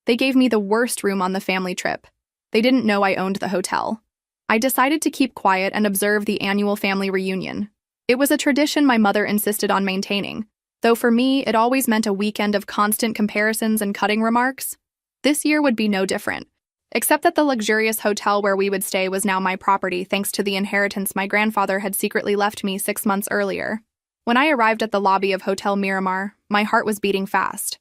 They gave me the worst room on the family trip. They didn't know I owned the hotel. I decided to keep quiet and observe the annual family reunion. It was a tradition my mother insisted on maintaining, though for me, it always meant a weekend of constant comparisons and cutting remarks. This year would be no different, except that the luxurious hotel where we would stay was now my property thanks to the inheritance my grandfather had secretly left me 6 months earlier. When I arrived at the lobby of Hotel Miramar, my heart was beating fast.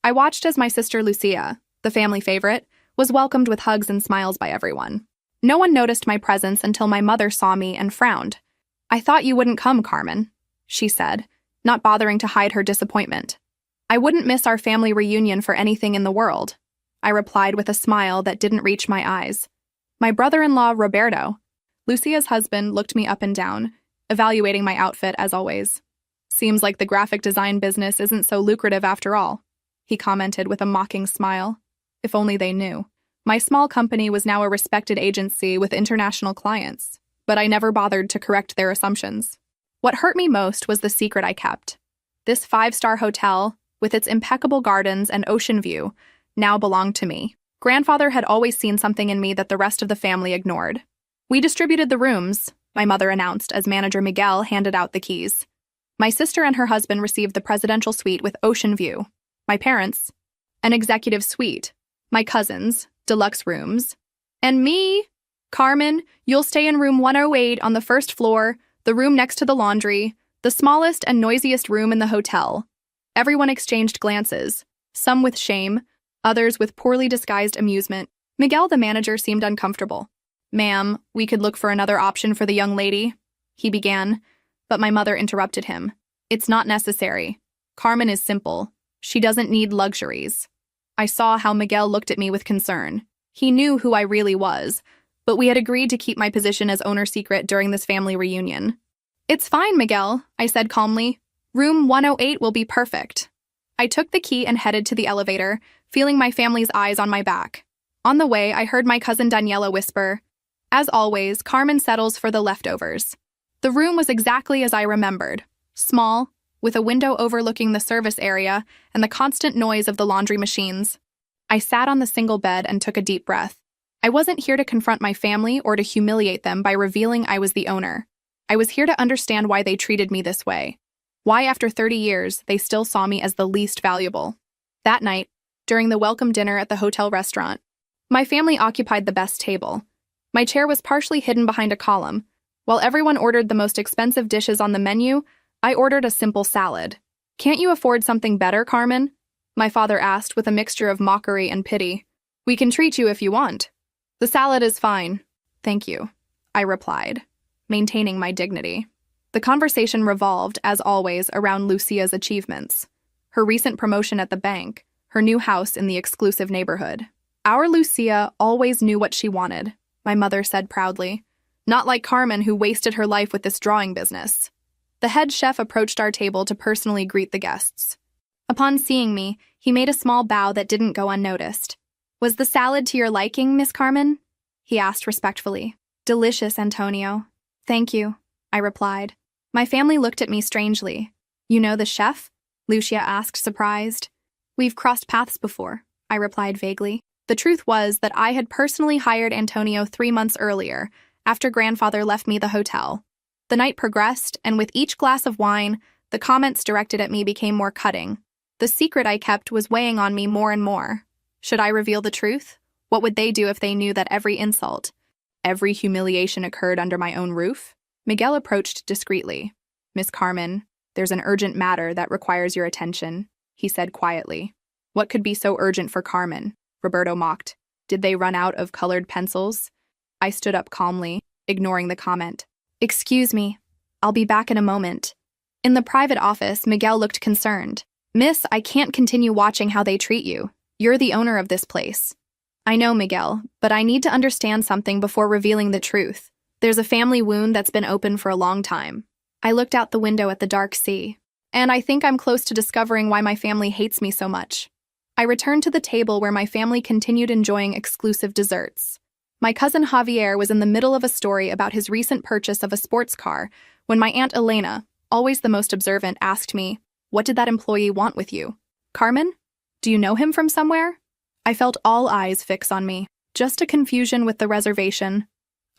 I watched as my sister Lucia, the family favorite, was welcomed with hugs and smiles by everyone. No one noticed my presence until my mother saw me and frowned. "I thought you wouldn't come, Carmen," she said, not bothering to hide her disappointment. "I wouldn't miss our family reunion for anything in the world," I replied with a smile that didn't reach my eyes. My brother-in-law, Roberto, Lucia's husband, looked me up and down, evaluating my outfit as always. "Seems like the graphic design business isn't so lucrative after all," he commented with a mocking smile. If only they knew. My small company was now a respected agency with international clients, but I never bothered to correct their assumptions. What hurt me most was the secret I kept. This 5-star hotel, with its impeccable gardens and ocean view, now belonged to me. Grandfather had always seen something in me that the rest of the family ignored. "We distributed the rooms," my mother announced as manager Miguel handed out the keys. My sister and her husband received the presidential suite with ocean view. My parents, an executive suite. My cousins, deluxe rooms. And me, Carmen, you'll stay in room 108 on the first floor, the room next to the laundry, the smallest and noisiest room in the hotel. Everyone exchanged glances, some with shame, others with poorly disguised amusement. Miguel, the manager, seemed uncomfortable. "Ma'am, we could look for another option for the young lady," he began, but my mother interrupted him. "It's not necessary. Carmen is simple. She doesn't need luxuries." I saw how Miguel looked at me with concern. He knew who I really was, but we had agreed to keep my position as owner secret during this family reunion. "It's fine, Miguel," I said calmly. "Room 108 will be perfect." I took the key and headed to the elevator, feeling my family's eyes on my back. On the way, I heard my cousin Daniela whisper, "As always, Carmen settles for the leftovers." The room was exactly as I remembered. Small, with a window overlooking the service area and the constant noise of the laundry machines. I sat on the single bed and took a deep breath. I wasn't here to confront my family or to humiliate them by revealing I was the owner. I was here to understand why they treated me this way. Why, after 30 years, they still saw me as the least valuable. That night, during the welcome dinner at the hotel restaurant, my family occupied the best table. My chair was partially hidden behind a column. While everyone ordered the most expensive dishes on the menu, I ordered a simple salad. "Can't you afford something better, Carmen?" my father asked with a mixture of mockery and pity. "We can treat you if you want." "The salad is fine. Thank you," I replied, maintaining my dignity. The conversation revolved, as always, around Lucia's achievements. Her recent promotion at the bank, her new house in the exclusive neighborhood. "Our Lucia always knew what she wanted," my mother said proudly. "Not like Carmen, who wasted her life with this drawing business." The head chef approached our table to personally greet the guests. Upon seeing me, he made a small bow that didn't go unnoticed. "Was the salad to your liking, Miss Carmen?" he asked respectfully. "Delicious, Antonio." "Thank you," I replied. My family looked at me strangely. "You know the chef?" Lucia asked, surprised. "We've crossed paths before," I replied vaguely. The truth was that I had personally hired Antonio 3 months earlier, after grandfather left me the hotel. The night progressed, and with each glass of wine, the comments directed at me became more cutting. The secret I kept was weighing on me more and more. Should I reveal the truth? What would they do if they knew that every insult, every humiliation occurred under my own roof? Miguel approached discreetly. "Miss Carmen, there's an urgent matter that requires your attention," he said quietly. "What could be so urgent for Carmen?" Roberto mocked. "Did they run out of colored pencils?" I stood up calmly, ignoring the comment. "Excuse me. I'll be back in a moment." In the private office, Miguel looked concerned. "Miss, I can't continue watching how they treat you. You're the owner of this place." "I know, Miguel, but I need to understand something before revealing the truth. There's a family wound that's been open for a long time." I looked out the window at the dark sea, and I think I'm close to discovering why my family hates me so much. I returned to the table where my family continued enjoying exclusive desserts. My cousin Javier was in the middle of a story about his recent purchase of a sports car when my Aunt Elena, always the most observant, asked me, "What did that employee want with you? Carmen? Do you know him from somewhere?" I felt all eyes fix on me. Just a confusion with the reservation,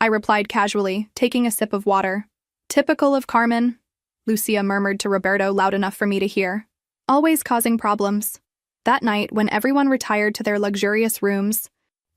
I replied casually, taking a sip of water. Typical of Carmen, Lucia murmured to Roberto loud enough for me to hear. Always causing problems. That night, when everyone retired to their luxurious rooms,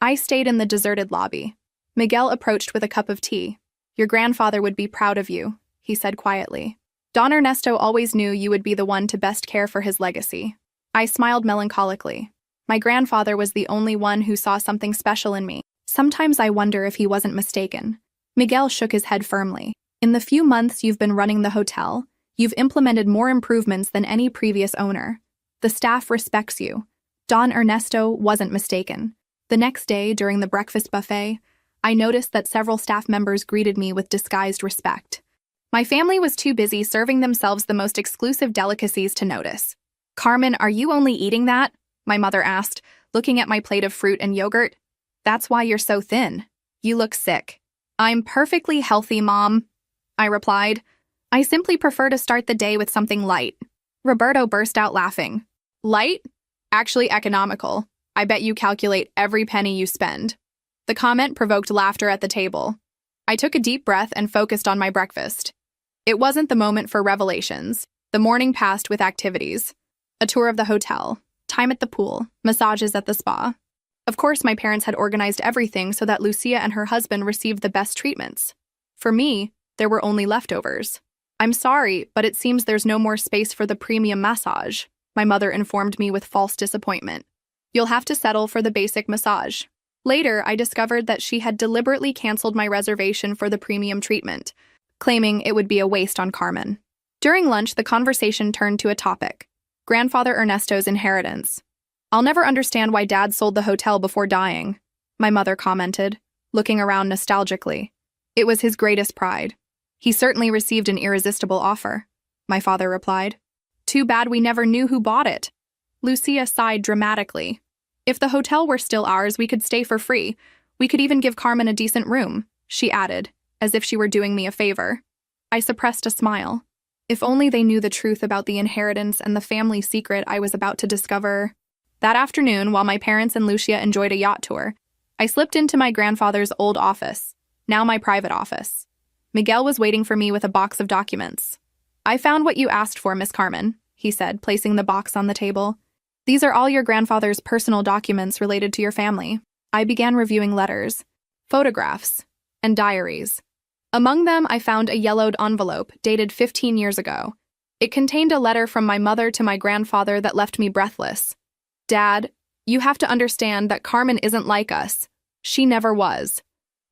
I stayed in the deserted lobby. Miguel approached with a cup of tea. Your grandfather would be proud of you, he said quietly. Don Ernesto always knew you would be the one to best care for his legacy. I smiled melancholically. My grandfather was the only one who saw something special in me. Sometimes I wonder if he wasn't mistaken. Miguel shook his head firmly. In the few months you've been running the hotel, you've implemented more improvements than any previous owner. The staff respects you. Don Ernesto wasn't mistaken. The next day, during the breakfast buffet, I noticed that several staff members greeted me with disguised respect. My family was too busy serving themselves the most exclusive delicacies to notice. Carmen, are you only eating that? My mother asked, looking at my plate of fruit and yogurt. That's why you're so thin. You look sick. I'm perfectly healthy, Mom, I replied. I simply prefer to start the day with something light. Roberto burst out laughing. Light? Actually economical. I bet you calculate every penny you spend. The comment provoked laughter at the table. I took a deep breath and focused on my breakfast. It wasn't the moment for revelations. The morning passed with activities. A tour of the hotel, time at the pool, massages at the spa. Of course, my parents had organized everything so that Lucia and her husband received the best treatments. For me, there were only leftovers. I'm sorry, but it seems there's no more space for the premium massage, my mother informed me with false disappointment. You'll have to settle for the basic massage. Later, I discovered that she had deliberately canceled my reservation for the premium treatment, claiming it would be a waste on Carmen. During lunch, the conversation turned to a topic: Grandfather Ernesto's inheritance. I'll never understand why Dad sold the hotel before dying, my mother commented, looking around nostalgically. It was his greatest pride. He certainly received an irresistible offer, my father replied. Too bad we never knew who bought it. Lucia sighed dramatically. If the hotel were still ours, we could stay for free. We could even give Carmen a decent room, she added, as if she were doing me a favor. I suppressed a smile. If only they knew the truth about the inheritance and the family secret I was about to discover. That afternoon, while my parents and Lucia enjoyed a yacht tour, I slipped into my grandfather's old office, now my private office. Miguel was waiting for me with a box of documents. I found what you asked for, Miss Carmen, he said, placing the box on the table. These are all your grandfather's personal documents related to your family. I began reviewing letters, photographs, and diaries. Among them, I found a yellowed envelope dated 15 years ago. It contained a letter from my mother to my grandfather that left me breathless. Dad, you have to understand that Carmen isn't like us. She never was.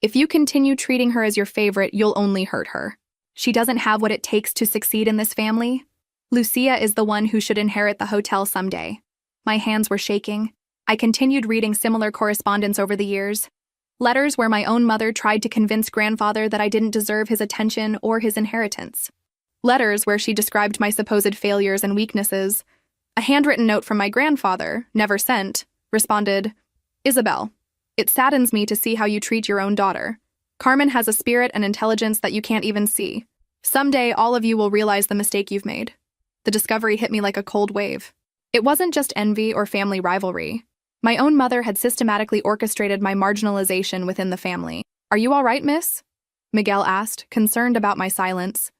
If you continue treating her as your favorite, you'll only hurt her. She doesn't have what it takes to succeed in this family. Lucia is the one who should inherit the hotel someday. My hands were shaking. I continued reading similar correspondence over the years. Letters where my own mother tried to convince grandfather that I didn't deserve his attention or his inheritance. Letters where she described my supposed failures and weaknesses. A handwritten note from my grandfather, never sent, responded, Isabel, it saddens me to see how you treat your own daughter. Carmen has a spirit and intelligence that you can't even see. Someday, all of you will realize the mistake you've made. The discovery hit me like a cold wave. It wasn't just envy or family rivalry. My own mother had systematically orchestrated my marginalization within the family. Are you all right, miss? Miguel asked, concerned about my silence.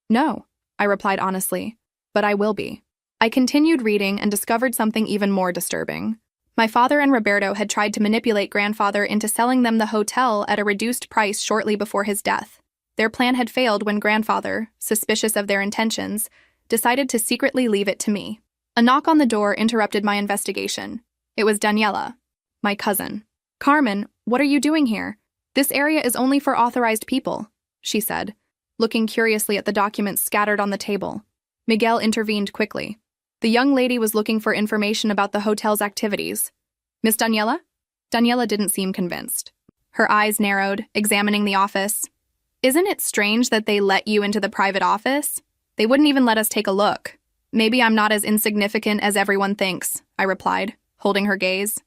No, I replied honestly, but I will be. I continued reading and discovered something even more disturbing. My father and Roberto had tried to manipulate grandfather into selling them the hotel at a reduced price shortly before his death. Their plan had failed when grandfather, suspicious of their intentions, decided to secretly leave it to me. A knock on the door interrupted my investigation. It was Daniela, my cousin. Carmen, what are you doing here? This area is only for authorized people, she said, looking curiously at the documents scattered on the table. Miguel intervened quickly. The young lady was looking for information about the hotel's activities. Miss Daniela? Daniela didn't seem convinced. Her eyes narrowed, examining the office. Isn't it strange that they let you into the private office? They wouldn't even let us take a look. Maybe I'm not as insignificant as everyone thinks, I replied, holding her gaze.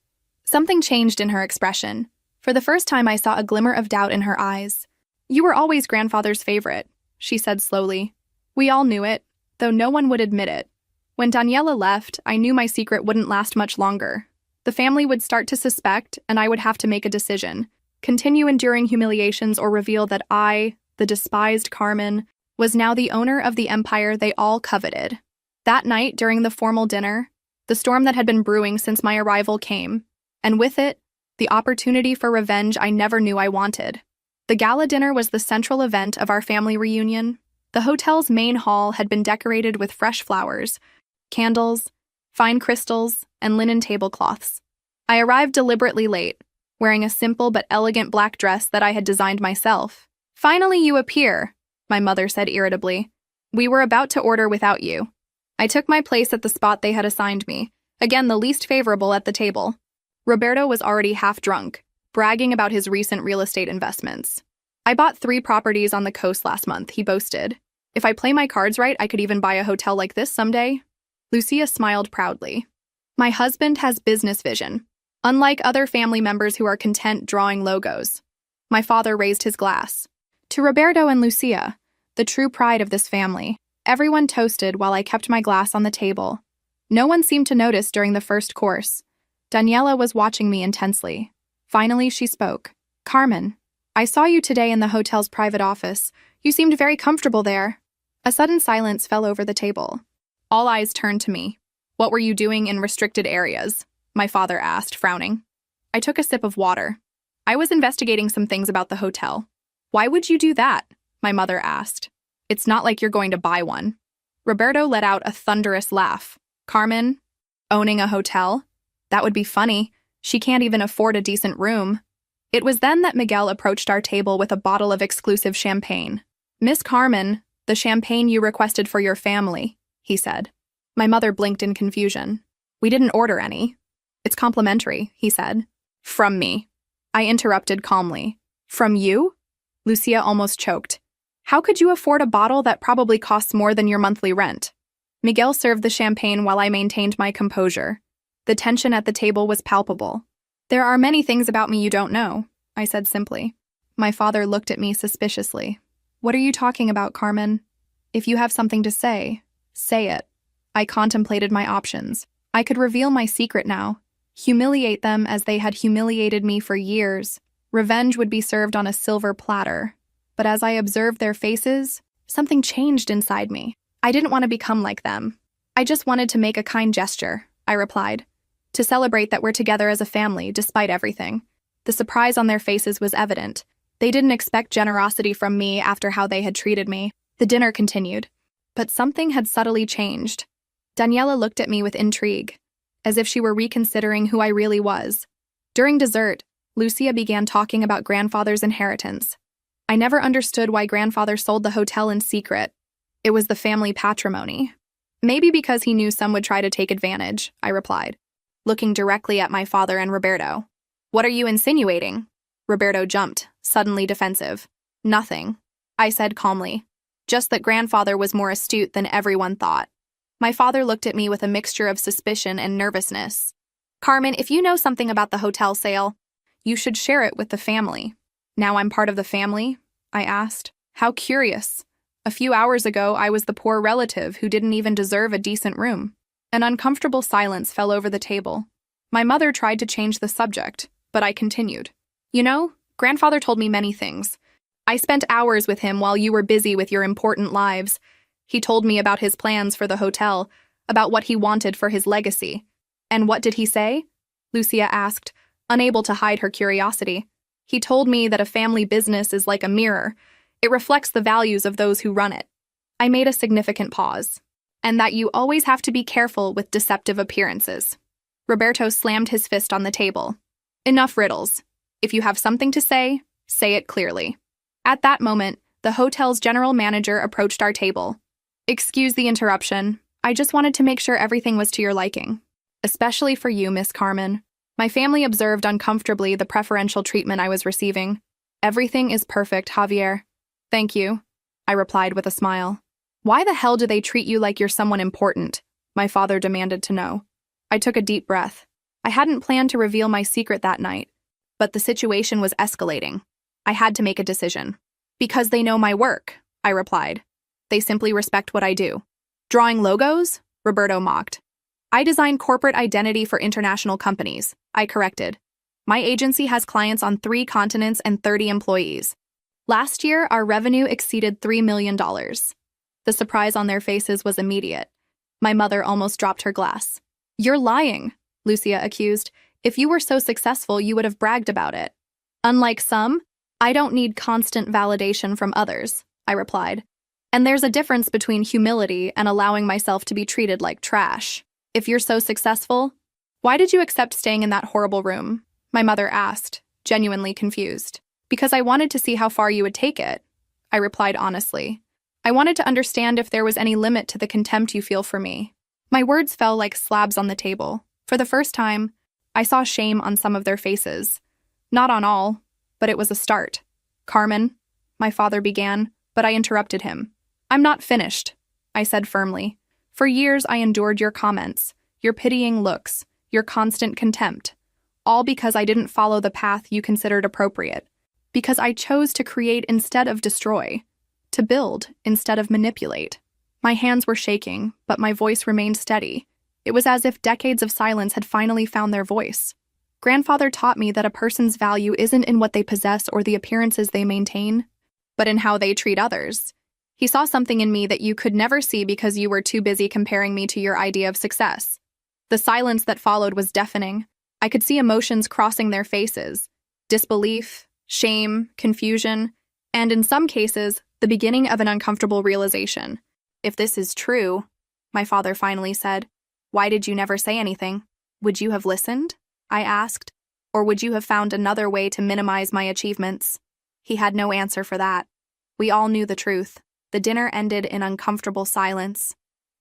Something changed in her expression. For the first time, I saw a glimmer of doubt in her eyes. You were always grandfather's favorite, she said slowly. We all knew it, though no one would admit it. When Daniela left, I knew my secret wouldn't last much longer. The family would start to suspect, and I would have to make a decision: continue enduring humiliations or reveal that I, the despised Carmen, was now the owner of the empire they all coveted. That night, during the formal dinner, the storm that had been brewing since my arrival came, and with it, the opportunity for revenge I never knew I wanted. The gala dinner was the central event of our family reunion. The hotel's main hall had been decorated with fresh flowers, candles, fine crystals, and linen tablecloths. I arrived deliberately late, wearing a simple but elegant black dress that I had designed myself. "Finally you appear," my mother said irritably. "We were about to order without you." I took my place at the spot they had assigned me, again the least favorable at the table. Roberto was already half drunk, bragging about his recent real estate investments. "I bought 3 properties on the coast last month," he boasted. "If I play my cards right, I could even buy a hotel like this someday." Lucia smiled proudly. "My husband has business vision, unlike other family members who are content drawing logos." My father raised his glass. "To Roberto and Lucia, the true pride of this family." Everyone toasted while I kept my glass on the table. No one seemed to notice during the first course. Daniela was watching me intensely. Finally, she spoke. "Carmen, I saw you today in the hotel's private office. You seemed very comfortable there." A sudden silence fell over the table. All eyes turned to me. "What were you doing in restricted areas?" my father asked, frowning. I took a sip of water. "I was investigating some things about the hotel." "Why would you do that?" my mother asked. "It's not like you're going to buy one." Roberto let out a thunderous laugh. "Carmen, owning a hotel? That would be funny. She can't even afford a decent room." It was then that Miguel approached our table with a bottle of exclusive champagne. "Miss Carmen, the champagne you requested for your family," he said. My mother blinked in confusion. "We didn't order any." "It's complimentary," he said. "From me." I interrupted calmly. "From you?" Lucia almost choked. "How could you afford a bottle that probably costs more than your monthly rent?" Miguel served the champagne while I maintained my composure. The tension at the table was palpable. "There are many things about me you don't know," I said simply. My father looked at me suspiciously. "What are you talking about, Carmen? If you have something to say, say it." I contemplated my options. I could reveal my secret now, humiliate them as they had humiliated me for years. Revenge would be served on a silver platter. But as I observed their faces, something changed inside me. I didn't want to become like them. "I just wanted to make a kind gesture," I replied, "to celebrate that we're together as a family, despite everything." The surprise on their faces was evident. They didn't expect generosity from me after how they had treated me. The dinner continued. But something had subtly changed. Daniela looked at me with intrigue, as if she were reconsidering who I really was. During dessert, Lucia began talking about grandfather's inheritance. I never understood why grandfather sold the hotel in secret. It was the family patrimony. "Maybe because he knew some would try to take advantage," I replied, looking directly at my father and Roberto. "What are you insinuating?" Roberto jumped, suddenly defensive. "Nothing," I said calmly. "Just that grandfather was more astute than everyone thought." My father looked at me with a mixture of suspicion and nervousness. "Carmen, if you know something about the hotel sale, you should share it with the family." "Now I'm part of the family?" I asked. How curious. A few hours ago, I was the poor relative who didn't even deserve a decent room. An uncomfortable silence fell over the table. My mother tried to change the subject, but I continued. "You know, grandfather told me many things. I spent hours with him while you were busy with your important lives. He told me about his plans for the hotel, about what he wanted for his legacy." "And what did he say?" Lucia asked, unable to hide her curiosity. "He told me that a family business is like a mirror. It reflects the values of those who run it." I made a significant pause. "And that you always have to be careful with deceptive appearances." Roberto slammed his fist on the table. "Enough riddles. If you have something to say it clearly." At that moment, the hotel's general manager approached our table. "Excuse the interruption. I just wanted to make sure everything was to your liking. Especially for you, Miss Carmen. My family observed uncomfortably the preferential treatment I was receiving. Everything is perfect, Javier." "Thank you," I replied with a smile. "Why the hell do they treat you like you're someone important?" my father demanded to know. I took a deep breath. I hadn't planned to reveal my secret that night, but the situation was escalating. I had to make a decision. "Because they know my work," I replied. "They simply respect what I do." "Drawing logos?" Roberto mocked. I design corporate identity for international companies, I corrected. My agency has clients on 3 continents and 30 employees. Last year, our revenue exceeded $3 million. The surprise on their faces was immediate. My mother almost dropped her glass. You're lying, Lucia accused. If you were so successful, you would have bragged about it. Unlike some, I don't need constant validation from others, I replied. And there's a difference between humility and allowing myself to be treated like trash. If you're so successful, why did you accept staying in that horrible room? My mother asked, genuinely confused. Because I wanted to see how far you would take it, I replied honestly. I wanted to understand if there was any limit to the contempt you feel for me. My words fell like slabs on the table. For the first time, I saw shame on some of their faces. Not on all, but it was a start. Carmen, my father began, but I interrupted him. I'm not finished, I said firmly. For years I endured your comments, your pitying looks, your constant contempt, all because I didn't follow the path you considered appropriate, because I chose to create instead of destroy, to build instead of manipulate. My hands were shaking, but my voice remained steady. It was as if decades of silence had finally found their voice. Grandfather taught me that a person's value isn't in what they possess or the appearances they maintain, but in how they treat others. He saw something in me that you could never see because you were too busy comparing me to your idea of success. The silence that followed was deafening. I could see emotions crossing their faces: disbelief, shame, confusion, and in some cases, the beginning of an uncomfortable realization. If this is true, my father finally said, why did you never say anything? Would you have listened? I asked. Or would you have found another way to minimize my achievements? He had no answer for that. We all knew the truth. The dinner ended in uncomfortable silence.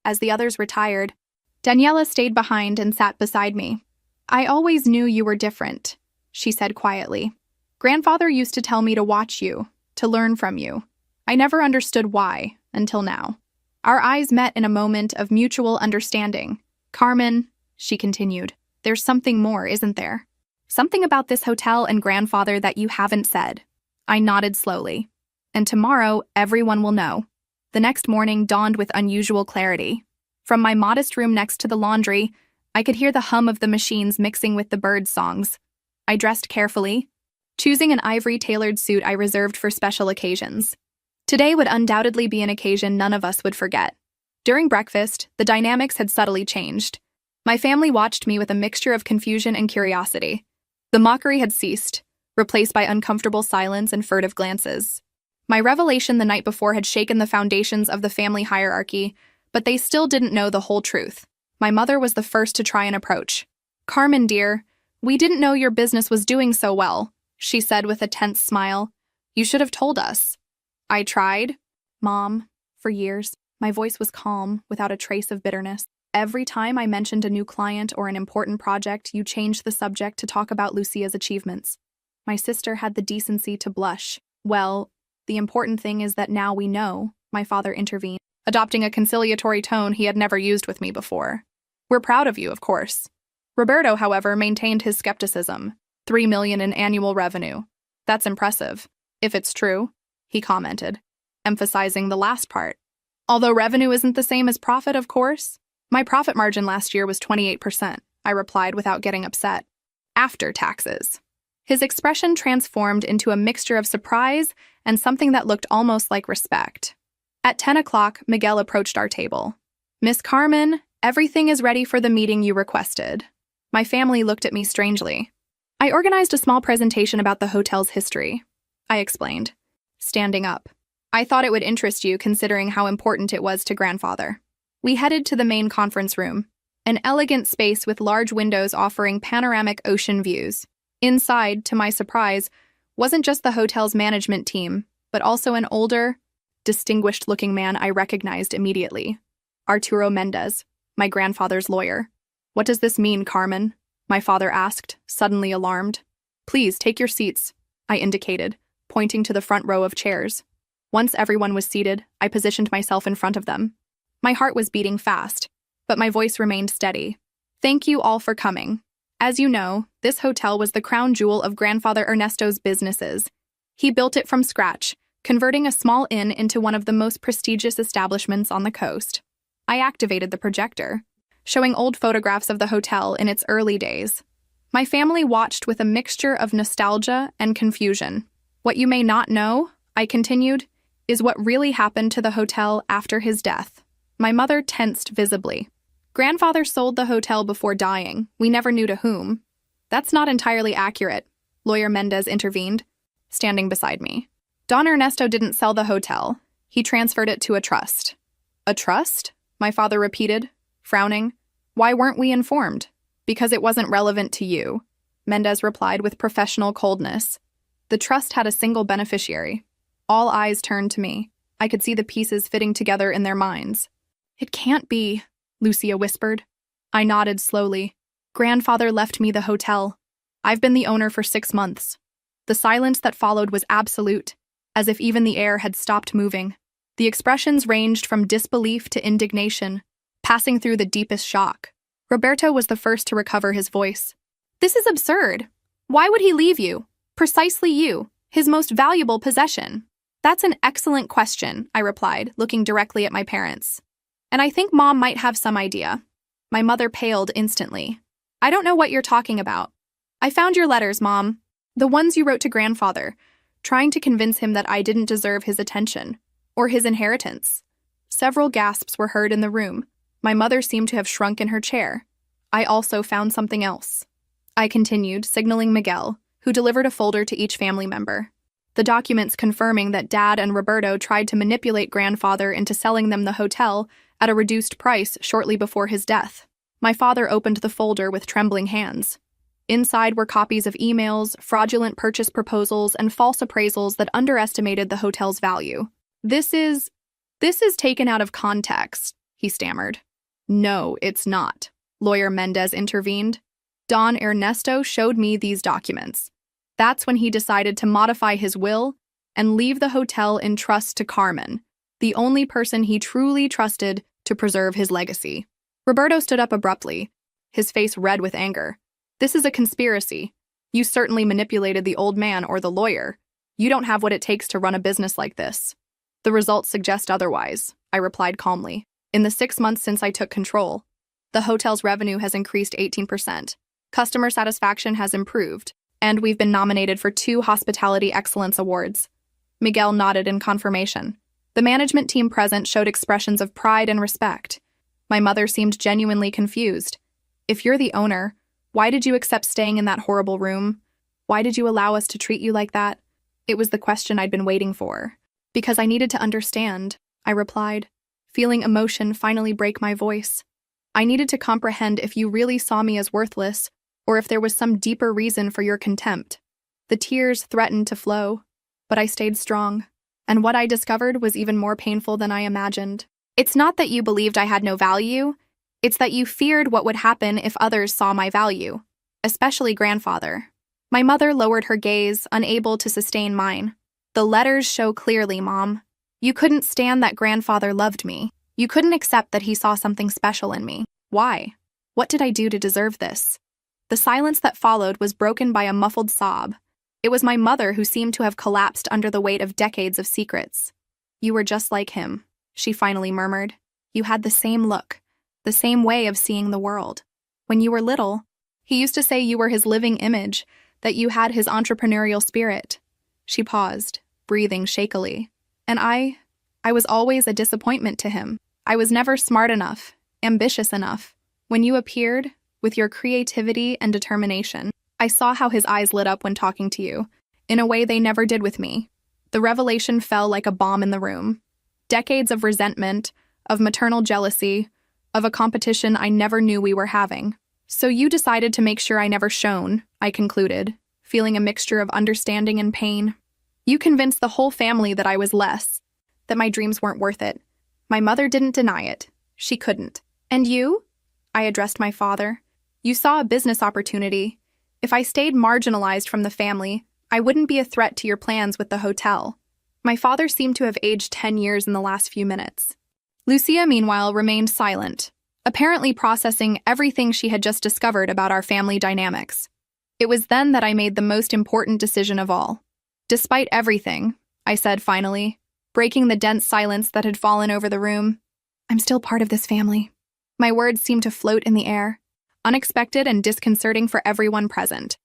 As the others retired, Daniela stayed behind and sat beside me. I always knew you were different, she said quietly. Grandfather used to tell me to watch you, to learn from you. I never understood why, until now. Our eyes met in a moment of mutual understanding. Carmen, she continued, there's something more, isn't there? Something about this hotel and grandfather that you haven't said. I nodded slowly. And tomorrow, everyone will know. The next morning dawned with unusual clarity. From my modest room next to the laundry, I could hear the hum of the machines mixing with the birds' songs. I dressed carefully, choosing an ivory-tailored suit I reserved for special occasions. Today would undoubtedly be an occasion none of us would forget. During breakfast, the dynamics had subtly changed. My family watched me with a mixture of confusion and curiosity. The mockery had ceased, replaced by uncomfortable silence and furtive glances. My revelation the night before had shaken the foundations of the family hierarchy, but they still didn't know the whole truth. My mother was the first to try an approach. Carmen, dear, we didn't know your business was doing so well, she said with a tense smile. You should have told us. I tried, Mom, for years. My voice was calm, without a trace of bitterness. Every time I mentioned a new client or an important project, you changed the subject to talk about Lucia's achievements. My sister had the decency to blush. Well, the important thing is that now we know, my father intervened, adopting a conciliatory tone he had never used with me before. We're proud of you, of course. Roberto, however, maintained his skepticism. $3 million in annual revenue. That's impressive. If it's true, he commented, emphasizing the last part. Although revenue isn't the same as profit, of course. My profit margin last year was 28%, I replied without getting upset. After taxes. His expression transformed into a mixture of surprise and something that looked almost like respect. At 10 o'clock, Miguel approached our table. Miss Carmen, everything is ready for the meeting you requested. My family looked at me strangely. I organized a small presentation about the hotel's history, I explained, standing up. I thought it would interest you considering how important it was to grandfather. We headed to the main conference room, an elegant space with large windows offering panoramic ocean views. Inside, to my surprise, wasn't just the hotel's management team, but also an older, distinguished-looking man I recognized immediately. Arturo Mendez, my grandfather's lawyer. What does this mean, Carmen? My father asked, suddenly alarmed. Please, take your seats, I indicated, pointing to the front row of chairs. Once everyone was seated, I positioned myself in front of them. My heart was beating fast, but my voice remained steady. Thank you all for coming. As you know, this hotel was the crown jewel of Grandfather Ernesto's businesses. He built it from scratch, converting a small inn into one of the most prestigious establishments on the coast. I activated the projector. showing old photographs of the hotel in its early days. My family watched with a mixture of nostalgia and confusion. What you may not know, I continued, is what really happened to the hotel after his death. My mother tensed visibly. Grandfather sold the hotel before dying. We never knew to whom. That's not entirely accurate, Lawyer Mendez intervened, standing beside me. Don Ernesto didn't sell the hotel. He transferred it to a trust. A trust? My father repeated, frowning. Why weren't we informed? Because it wasn't relevant to you, Mendez replied with professional coldness. The trust had a single beneficiary. All eyes turned to me. I could see the pieces fitting together in their minds. It can't be, Lucia whispered. I nodded slowly. Grandfather left me the hotel. I've been the owner for 6 months. The silence that followed was absolute, as if even the air had stopped moving. The expressions ranged from disbelief to indignation, passing through the deepest shock. Roberto was the first to recover his voice. This is absurd. Why would he leave you? Precisely you, his most valuable possession. That's an excellent question, I replied, looking directly at my parents. And I think Mom might have some idea. My mother paled instantly. I don't know what you're talking about. I found your letters, Mom. The ones you wrote to Grandfather, trying to convince him that I didn't deserve his attention, or his inheritance. Several gasps were heard in the room. My mother seemed to have shrunk in her chair. I also found something else. I continued, signaling Miguel, who delivered a folder to each family member. The documents confirming that Dad and Roberto tried to manipulate Grandfather into selling them the hotel at a reduced price shortly before his death. My father opened the folder with trembling hands. Inside were copies of emails, fraudulent purchase proposals, and false appraisals that underestimated the hotel's value. This is taken out of context, he stammered. No, it's not, Lawyer Mendez intervened. Don Ernesto showed me these documents. That's when he decided to modify his will and leave the hotel in trust to Carmen, the only person he truly trusted to preserve his legacy. Roberto stood up abruptly, his face red with anger. This is a conspiracy. You certainly manipulated the old man or the lawyer. You don't have what it takes to run a business like this. The results suggest otherwise, I replied calmly. In the 6 months since I took control, the hotel's revenue has increased 18%. Customer satisfaction has improved, and we've been nominated for 2 Hospitality Excellence Awards. Miguel nodded in confirmation. The management team present showed expressions of pride and respect. My mother seemed genuinely confused. If you're the owner, why did you accept staying in that horrible room? Why did you allow us to treat you like that? It was the question I'd been waiting for. Because I needed to understand, I replied, feeling emotion finally break my voice. I needed to comprehend if you really saw me as worthless, or if there was some deeper reason for your contempt. The tears threatened to flow, but I stayed strong, and what I discovered was even more painful than I imagined. It's not that you believed I had no value, it's that you feared what would happen if others saw my value, especially Grandfather. My mother lowered her gaze, unable to sustain mine. The letters show clearly, Mom. You couldn't stand that Grandfather loved me. You couldn't accept that he saw something special in me. Why? What did I do to deserve this? The silence that followed was broken by a muffled sob. It was my mother who seemed to have collapsed under the weight of decades of secrets. You were just like him, she finally murmured. You had the same look, the same way of seeing the world. When you were little, he used to say you were his living image, that you had his entrepreneurial spirit. She paused, breathing shakily. And I was always a disappointment to him. I was never smart enough, ambitious enough. When you appeared, with your creativity and determination, I saw how his eyes lit up when talking to you, in a way they never did with me. The revelation fell like a bomb in the room. Decades of resentment, of maternal jealousy, of a competition I never knew we were having. So you decided to make sure I never shone, I concluded, feeling a mixture of understanding and pain. You convinced the whole family that I was less, that my dreams weren't worth it. My mother didn't deny it. She couldn't. And you? I addressed my father. You saw a business opportunity. If I stayed marginalized from the family, I wouldn't be a threat to your plans with the hotel. My father seemed to have aged 10 years in the last few minutes. Lucia, meanwhile, remained silent, apparently processing everything she had just discovered about our family dynamics. It was then that I made the most important decision of all. Despite everything, I said finally, breaking the dense silence that had fallen over the room, I'm still part of this family. My words seemed to float in the air, unexpected and disconcerting for everyone present.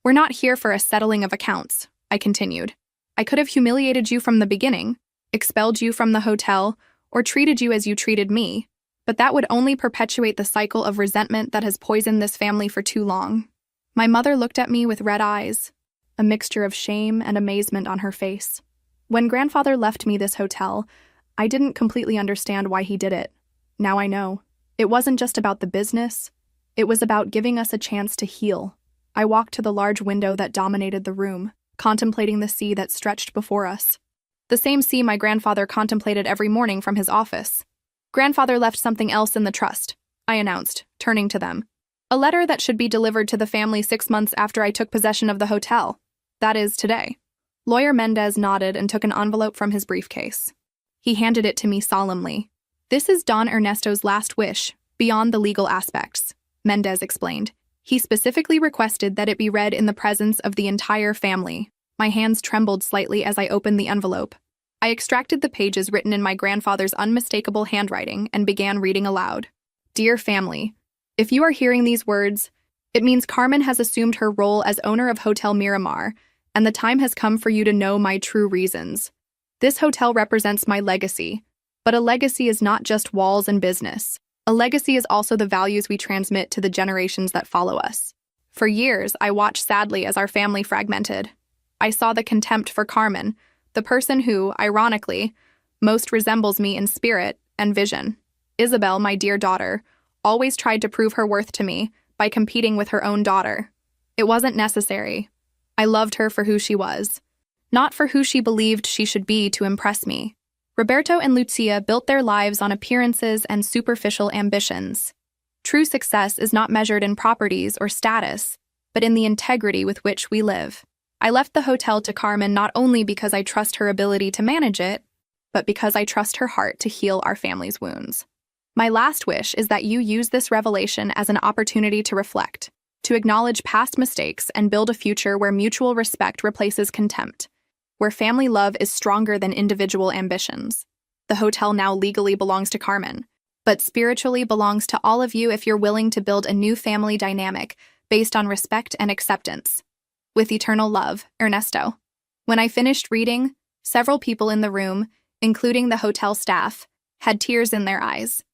We're not here for a settling of accounts, I continued. I could have humiliated you from the beginning, expelled you from the hotel, or treated you as you treated me, but that would only perpetuate the cycle of resentment that has poisoned this family for too long. My mother looked at me with red eyes, a mixture of shame and amazement on her face. When grandfather left me this hotel, I didn't completely understand why he did it. Now I know. It wasn't just about the business. It was about giving us a chance to heal. I walked to the large window that dominated the room, contemplating the sea that stretched before us. The same sea my grandfather contemplated every morning from his office. Grandfather left something else in the trust, I announced, turning to them. A letter that should be delivered to the family 6 months after I took possession of the hotel. That is, today. Lawyer Mendez nodded and took an envelope from his briefcase. He handed it to me solemnly. This is Don Ernesto's last wish, beyond the legal aspects, Mendez explained. He specifically requested that it be read in the presence of the entire family. My hands trembled slightly as I opened the envelope. I extracted the pages written in my grandfather's unmistakable handwriting and began reading aloud. Dear family, if you are hearing these words, it means Carmen has assumed her role as owner of Hotel Miramar, and the time has come for you to know my true reasons. This hotel represents my legacy, but a legacy is not just walls and business. A legacy is also the values we transmit to the generations that follow us. For years, I watched sadly as our family fragmented. I saw the contempt for Carmen, the person who, ironically, most resembles me in spirit and vision. Isabel, my dear daughter, always tried to prove her worth to me by competing with her own daughter. It wasn't necessary. I loved her for who she was, not for who she believed she should be to impress me. Roberto and Lucia built their lives on appearances and superficial ambitions. True success is not measured in properties or status, but in the integrity with which we live. I left the hotel to Carmen not only because I trust her ability to manage it, but because I trust her heart to heal our family's wounds. My last wish is that you use this revelation as an opportunity to reflect, to acknowledge past mistakes and build a future where mutual respect replaces contempt, where family love is stronger than individual ambitions. The hotel now legally belongs to Carmen, but spiritually belongs to all of you if you're willing to build a new family dynamic based on respect and acceptance. With eternal love, Ernesto. When I finished reading, several people in the room, including the hotel staff, had tears in their eyes.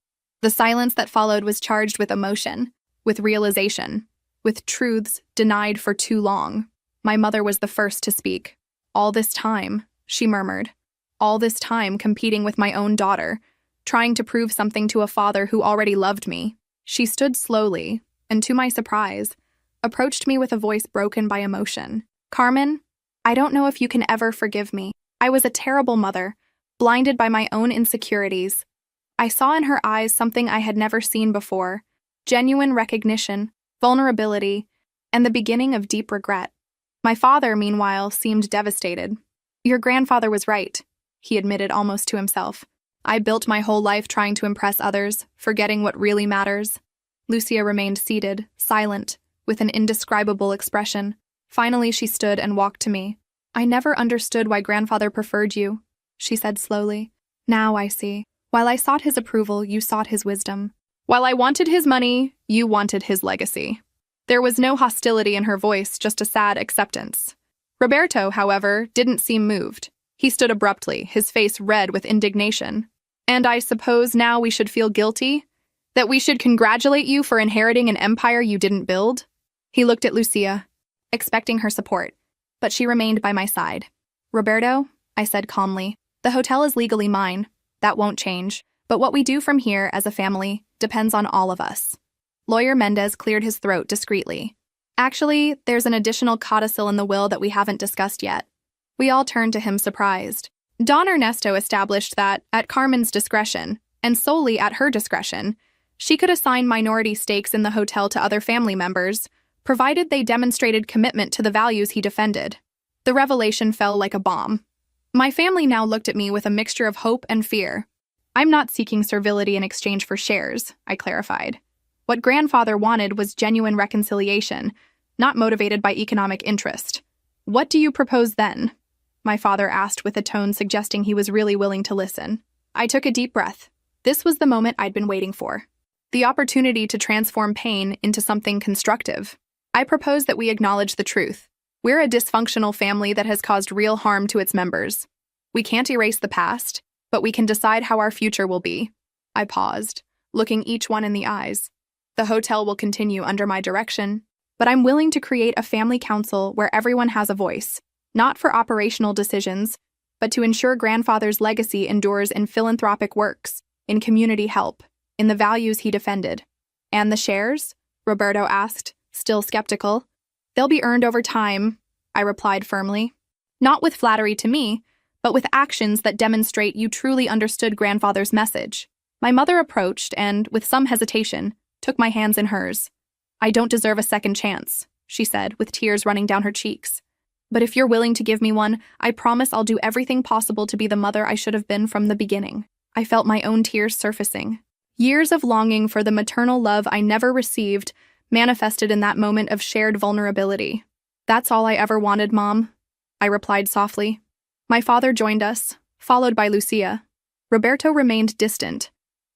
The silence that followed was charged with emotion, with realization, with truths denied for too long. My mother was the first to speak. All this time, she murmured, all this time competing with my own daughter, trying to prove something to a father who already loved me. She stood slowly, and to my surprise, approached me with a voice broken by emotion. Carmen, I don't know if you can ever forgive me. I was a terrible mother, blinded by my own insecurities. I saw in her eyes something I had never seen before, genuine recognition, vulnerability, and the beginning of deep regret. My father, meanwhile, seemed devastated. Your grandfather was right, he admitted almost to himself. I built my whole life trying to impress others, forgetting what really matters. Lucia remained seated, silent, with an indescribable expression. Finally, she stood and walked to me. I never understood why grandfather preferred you, she said slowly. Now I see. While I sought his approval, you sought his wisdom. While I wanted his money, you wanted his legacy. There was no hostility in her voice, just a sad acceptance. Roberto, however, didn't seem moved. He stood abruptly, his face red with indignation. And I suppose now we should feel guilty? That we should congratulate you for inheriting an empire you didn't build? He looked at Lucia, expecting her support, but she remained by my side. Roberto, I said calmly, the hotel is legally mine. That won't change. But what we do from here as a family depends on all of us. Lawyer Mendez cleared his throat discreetly. Actually, there's an additional codicil in the will that we haven't discussed yet. We all turned to him surprised. Don Ernesto established that, at Carmen's discretion, and solely at her discretion, she could assign minority stakes in the hotel to other family members, provided they demonstrated commitment to the values he defended. The revelation fell like a bomb. My family now looked at me with a mixture of hope and fear. I'm not seeking servility in exchange for shares, I clarified. What grandfather wanted was genuine reconciliation, not motivated by economic interest. What do you propose then? My father asked with a tone suggesting he was really willing to listen. I took a deep breath. This was the moment I'd been waiting for. the opportunity to transform pain into something constructive. I propose that we acknowledge the truth. We're a dysfunctional family that has caused real harm to its members. We can't erase the past, but we can decide how our future will be. I paused, looking each one in the eyes. The hotel will continue under my direction, but I'm willing to create a family council where everyone has a voice, not for operational decisions, but to ensure grandfather's legacy endures in philanthropic works, in community help, in the values he defended. And the shares? Roberto asked, still skeptical. They'll be earned over time, I replied firmly. Not with flattery to me, but with actions that demonstrate you truly understood grandfather's message. My mother approached and, with some hesitation, took my hands in hers. I don't deserve a second chance, she said, with tears running down her cheeks. But if you're willing to give me one, I promise I'll do everything possible to be the mother I should have been from the beginning. I felt my own tears surfacing. Years of longing for the maternal love I never received manifested in that moment of shared vulnerability. That's all I ever wanted, Mom, I replied softly. My father joined us, followed by Lucia. Roberto remained distant,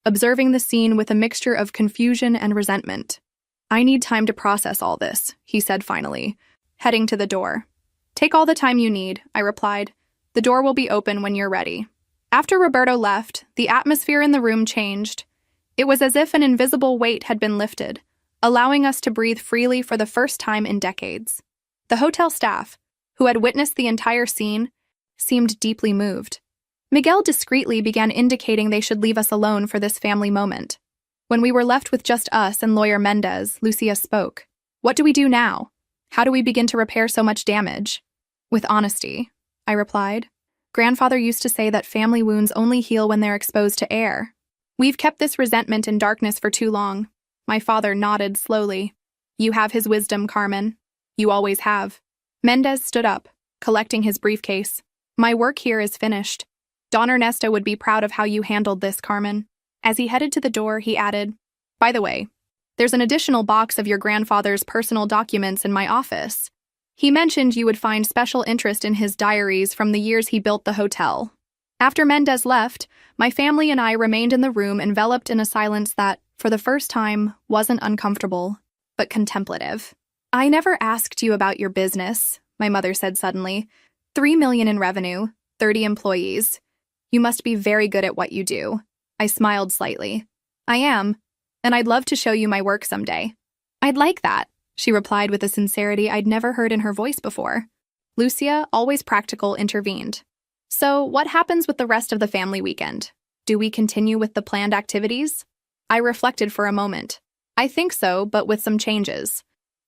observing the scene with a mixture of confusion and resentment. I need time to process all this, he said finally, heading to the door. Take all the time you need, I replied. The door will be open when you're ready. After Roberto left, the atmosphere in the room changed. It was as if an invisible weight had been lifted, allowing us to breathe freely for the first time in decades. The hotel staff, who had witnessed the entire scene, seemed deeply moved. Miguel discreetly began indicating they should leave us alone for this family moment. When we were left with just us and lawyer Mendez, Lucia spoke. What do we do now? How do we begin to repair so much damage? With honesty, I replied. Grandfather used to say that family wounds only heal when they're exposed to air. We've kept this resentment in darkness for too long. My father nodded slowly. You have his wisdom, Carmen. You always have. Mendez stood up, collecting his briefcase. My work here is finished. Don Ernesto would be proud of how you handled this, Carmen. As he headed to the door, he added, By the way, there's an additional box of your grandfather's personal documents in my office. He mentioned you would find special interest in his diaries from the years he built the hotel. After Mendez left, my family and I remained in the room enveloped in a silence that, for the first time, wasn't uncomfortable, but contemplative. I never asked you about your business, my mother said suddenly. 3 million in revenue, 30 employees. You must be very good at what you do. I smiled slightly. I am, and I'd love to show you my work someday. I'd like that, she replied with a sincerity I'd never heard in her voice before. Lucia, always practical, intervened. So, what happens with the rest of the family weekend? Do we continue with the planned activities? I reflected for a moment. I think so, but with some changes.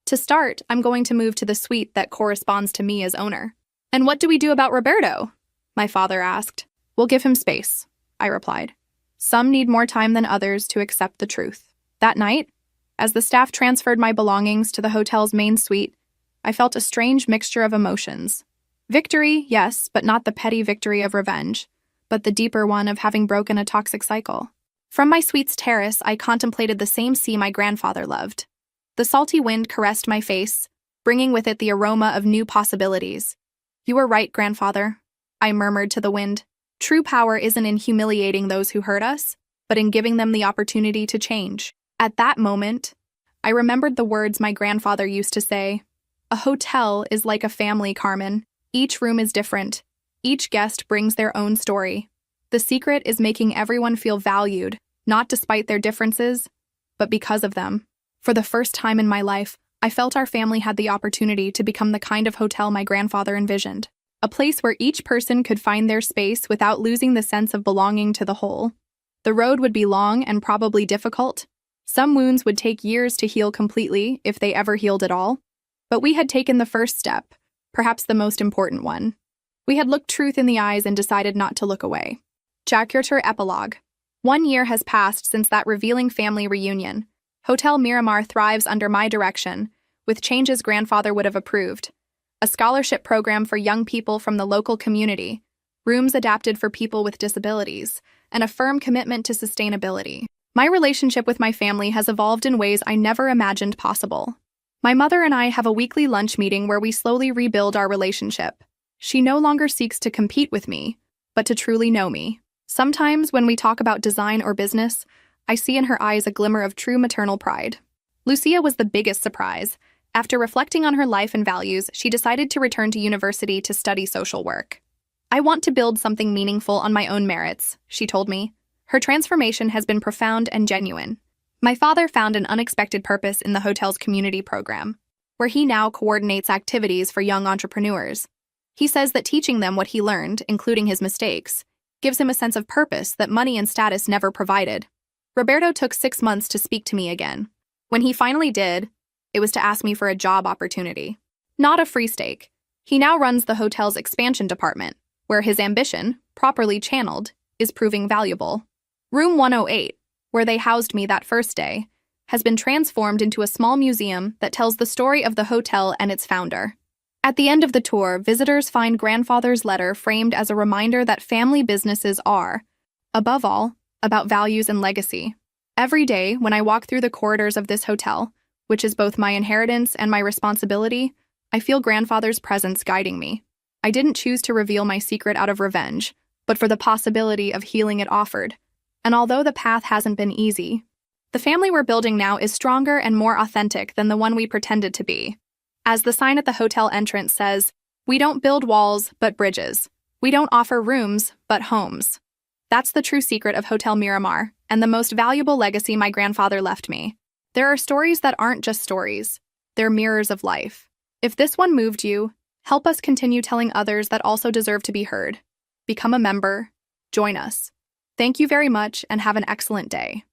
To start, I'm going to move to the suite that corresponds to me as owner. And what do we do about Roberto? My father asked. We'll give him space, I replied. Some need more time than others to accept the truth. That night, as the staff transferred my belongings to the hotel's main suite, I felt a strange mixture of emotions. Victory, yes, but not the petty victory of revenge, but the deeper one of having broken a toxic cycle. From my suite's terrace, I contemplated the same sea my grandfather loved. The salty wind caressed my face, bringing with it the aroma of new possibilities. You were right, grandfather, I murmured to the wind. True power isn't in humiliating those who hurt us, but in giving them the opportunity to change. At that moment, I remembered the words my grandfather used to say. A hotel is like a family, Carmen. Each room is different. Each guest brings their own story. The secret is making everyone feel valued, not despite their differences, but because of them. For the first time in my life, I felt our family had the opportunity to become the kind of hotel my grandfather envisioned. A place where each person could find their space without losing the sense of belonging to the whole. The road would be long and probably difficult. Some wounds would take years to heal completely, if they ever healed at all. But we had taken the first step, perhaps the most important one. We had looked truth in the eyes and decided not to look away. Chapter Epilogue. 1 year has passed since that revealing family reunion. Hotel Miramar thrives under my direction, with changes grandfather would have approved. A scholarship program for young people from the local community, rooms adapted for people with disabilities, and a firm commitment to sustainability. My relationship with my family has evolved in ways I never imagined possible. My mother and I have a weekly lunch meeting where we slowly rebuild our relationship. She no longer seeks to compete with me, but to truly know me. Sometimes when we talk about design or business, I see in her eyes a glimmer of true maternal pride. Lucia was the biggest surprise. After reflecting on her life and values, she decided to return to university to study social work. "I want to build something meaningful on my own merits," she told me. Her transformation has been profound and genuine. My father found an unexpected purpose in the hotel's community program, where he now coordinates activities for young entrepreneurs. He says that teaching them what he learned, including his mistakes, gives him a sense of purpose that money and status never provided. Roberto took 6 months to speak to me again. When he finally did, it was to ask me for a job opportunity. Not a free steak. He now runs the hotel's expansion department, where his ambition, properly channeled, is proving valuable. Room 108, where they housed me that first day, has been transformed into a small museum that tells the story of the hotel and its founder. At the end of the tour, visitors find grandfather's letter framed as a reminder that family businesses are, above all, about values and legacy. Every day, when I walk through the corridors of this hotel, which is both my inheritance and my responsibility, I feel grandfather's presence guiding me. I didn't choose to reveal my secret out of revenge, but for the possibility of healing it offered. And although the path hasn't been easy, the family we're building now is stronger and more authentic than the one we pretended to be. As the sign at the hotel entrance says, "We don't build walls, but bridges. We don't offer rooms, but homes." That's the true secret of Hotel Miramar, and the most valuable legacy my grandfather left me. There are stories that aren't just stories. They're mirrors of life. If this one moved you, help us continue telling others that also deserve to be heard. Become a member. Join us. Thank you very much and have an excellent day.